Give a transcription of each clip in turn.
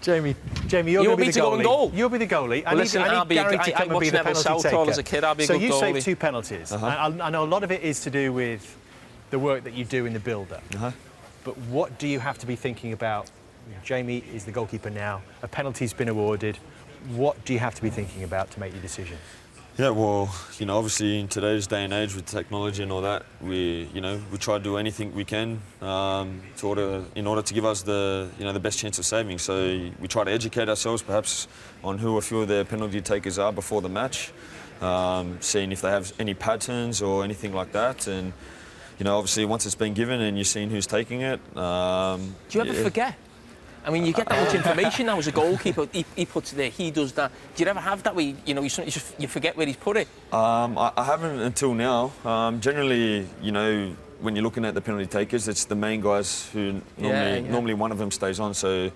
Jamie, you're going to be the goalie. Goal. You'll be the goalie. Well, listen, I need Gary to come and be the penalty taker. As a kid, I'll be a so good you goalie. saved 2 penalties. I know a lot of it is to do with the work that you do in the build-up. But what do you have to be thinking about? Jamie is the goalkeeper now. A penalty's been awarded. What do you have to be thinking about to make your decision? Yeah, well, obviously in today's day and age with technology and all that, we try to do anything we can in order to give us the best chance of saving. So we try to educate ourselves perhaps on who a few of their penalty takers are before the match, seeing if they have any patterns or anything like that. And obviously once it's been given and you've seen who's taking it. Do you ever forget? I mean, you get that much information now as a goalkeeper. He puts it there, he does that. Do you ever have that where you forget where he's put it? I haven't until now. Generally, when you're looking at the penalty takers, it's the main guys who normally one of them stays on. So,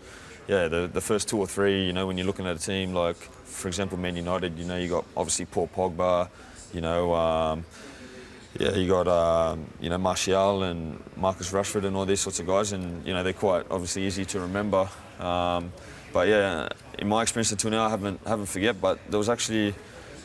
yeah, the first 2 or 3, when you're looking at a team like, for example, Man United, you got obviously Paul Pogba, you got Martial and Marcus Rashford and all these sorts of guys, and they're quite obviously easy to remember. But yeah, in my experience until now, I haven't forget. But there was actually,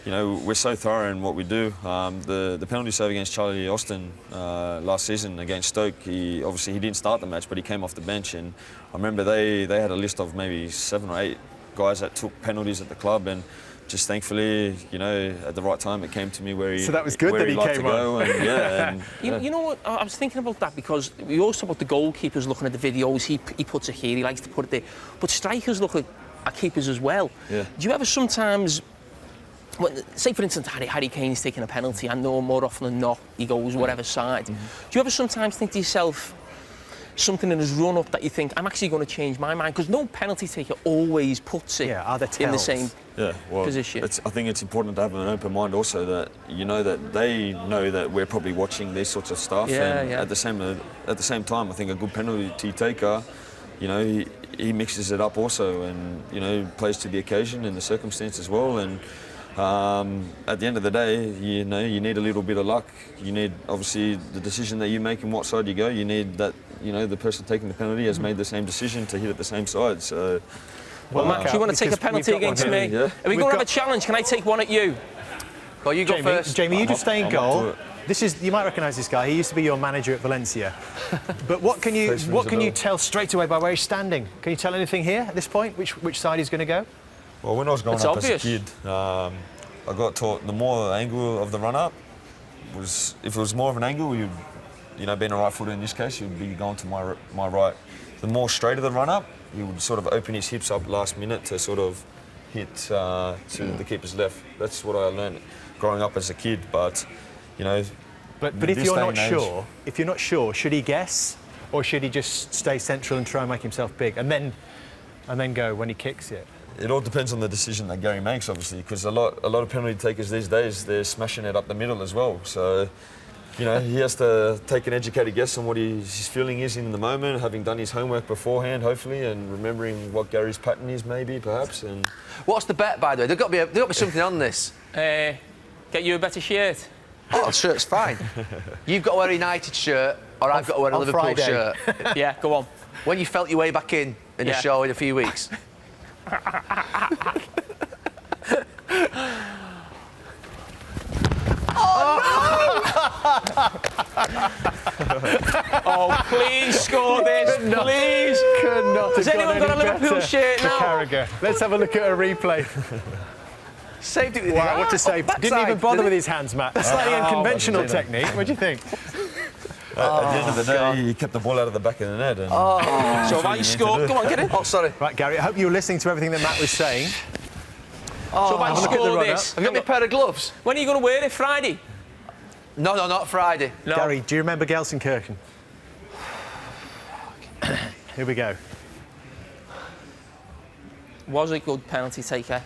we're so thorough in what we do. The penalty save against Charlie Austin last season against Stoke, he didn't start the match, but he came off the bench, and I remember they had a list of maybe 7 or 8 guys that took penalties at the club, and just thankfully, at the right time, it came to me where he. So that was good that he came on. You know what? I was thinking about that because we always talk about the goalkeepers looking at the videos. He puts it here. He likes to put it there. But strikers look at keepers as well. Yeah. Do you ever sometimes, say for instance, Harry Kane's taking a penalty? I know more often than not he goes whatever side. Do you ever sometimes think to yourself, something in his run-up that you think, I'm actually going to change my mind? Because no penalty taker always puts it in the same position. I think it's important to have an open mind also that that they know that we're probably watching these sorts of stuff. At the same time, I think a good penalty taker, he mixes it up also and plays to the occasion and the circumstance as well. And at the end of the day, you need a little bit of luck. You need obviously the decision that you make and what side you go. You need that. The person taking the penalty has made the same decision to hit at the same side. So, well, Matt, do you want to take a penalty against me? Yeah. Are we going to have a challenge? Can I take one at you? Well, you go first. Jamie, you just stay in goal. You might recognise this guy. He used to be your manager at Valencia. But what can you tell straight away by where he's standing? Can you tell anything here at this point? Which side he's going to go? Well, when I was growing up as a kid, I got taught the more angle of the run-up was, if it was more of an angle, being a right footer in this case, you'd be going to my right. The more straight of the run-up, he would sort of open his hips up last minute to sort of hit to the keeper's left. That's what I learned growing up as a kid. But But if you're not sure, should he guess, or should he just stay central and try and make himself big, and then go when he kicks it? It all depends on the decision that Gary makes, obviously, because a lot of penalty takers these days, they're smashing it up the middle as well. So, he has to take an educated guess on what his feeling is in the moment, having done his homework beforehand, hopefully, and remembering what Gary's pattern is, maybe, perhaps. And what's the bet, by the way? There's got to be something on this. Get you a better shirt. Oh, the shirt's fine. You've got to wear a United shirt, or I've got to wear a Liverpool shirt. Yeah, go on. When you felt your way back in the show in a few weeks. Oh, please score this, please. Could not. Has anyone got a Liverpool shirt now? Carragher. Let's have a look at a replay. Saved it with wow, what to say? Didn't even bother with his hands, Matt. Slightly unconventional technique. What do you think? At the end of the day, he kept the ball out of the back of the net. And so if I score, go on, get in. Oh, sorry. Right, Gary, I hope you were listening to everything that Matt was saying. So if I score this... Have you got me a pair of gloves? When are you going to wear it? Friday? No, not Friday. No. Gary, do you remember Gelsenkirchen? Here we go. Was a good penalty taker.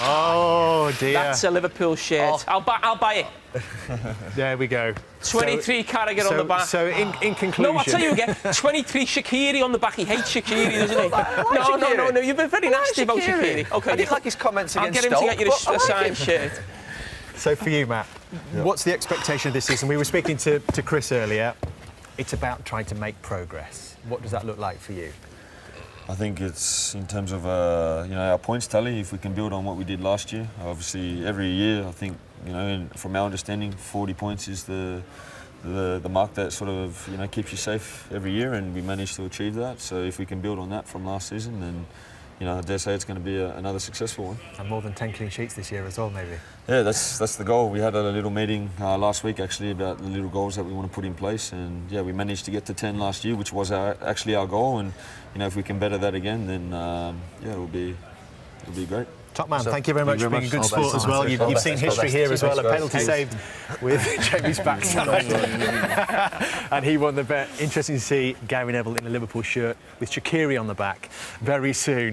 Oh, dear. That's a Liverpool shirt. Oh. I'll buy it. There we go. 23 Carragher on the back. So, in conclusion... No, I'll tell you again. 23 Shaqiri on the back. He hates Shaqiri, doesn't he? No. You've been very nasty about Shaqiri. Okay, I didn't like his comments against Stoke. I'll get him to get you a signed shirt. So for you, Matt, what's the expectation of this season? We were speaking to Chris earlier. It's about trying to make progress. What does that look like for you? I think it's in terms of our points tally. If we can build on what we did last year, obviously every year I think from our understanding, 40 points is the mark that sort of keeps you safe every year, and we managed to achieve that. So if we can build on that from last season, then I dare say it's going to be another successful one. And more than 10 clean sheets this year as well, maybe. Yeah, that's the goal. We had a little meeting last week actually about the little goals that we want to put in place, and yeah, we managed to get to 10 last year, which was actually our goal. And if we can better that again, then it'll be great. Top man, thank you very much for being a good All sport best. as well. You've seen history here as well. A penalty Thanks. saved with Jamie's backside. And he won the bet. Interesting to see Gary Neville in a Liverpool shirt with Shaqiri on the back very soon.